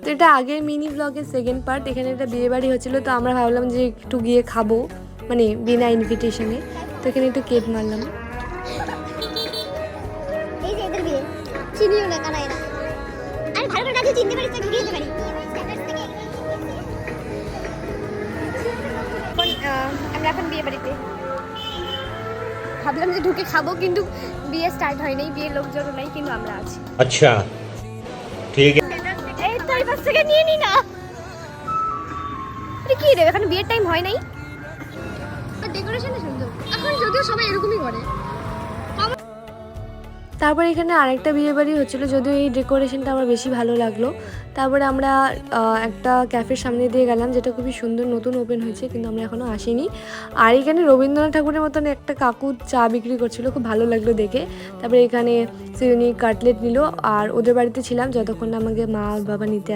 তো এটা আগের মিনি ব্লগের সেকেন্ড পার্ট। এখানে একটা বিয়ে বাড়ি হচ্ছিলো, তো আমরা ভাবলাম যে একটু গিয়ে খাবো, মানে বিনা ইনভিটেশনে। তো এখানে একটু কেক মারলাম। এই যে এদের বিয়ে চিনিও না কারা এরা, আমি ভালো করে কাছে চিনতে পারি তো ঢুকে যেতে পারি। আমরা এখন বিয়ে বাড়িতে ভাবলাম যে ঢুকে খাবো, কিন্তু বিয়ে স্টার্ট হয়নি, বিয়ের লোকজন নাই, কিন্তু আমরা আছি। अच्छा ठीक है। এই তো এই পাশ থেকে নিয়ে নি না, এটা কি রে, এখানে বিয়ের টাইম হয় নাই, ডেকোরেশনে সুন্দর। এখন যদিও সবাই এরকমই করে। তারপর এখানে আরেকটা বিয়ে বাড়ি হচ্ছিলো, যদিও এই ডেকোরেশনটা আমার বেশি ভালো লাগলো। তারপরে আমরা একটা ক্যাফের সামনে দিয়ে গেলাম, যেটা খুবই সুন্দর, নতুন ওপেন হয়েছে, কিন্তু আমরা এখনও আসিনি। আর এখানে রবীন্দ্রনাথ ঠাকুরের মতন একটা কাকু চা বিক্রি করছিল, খুব ভালো লাগলো দেখে। তারপরে এখানে সিউনি কাটলেট নিল, আর ওদের বাড়িতে ছিলাম যতক্ষণ না আমাকে মা আর বাবা নিতে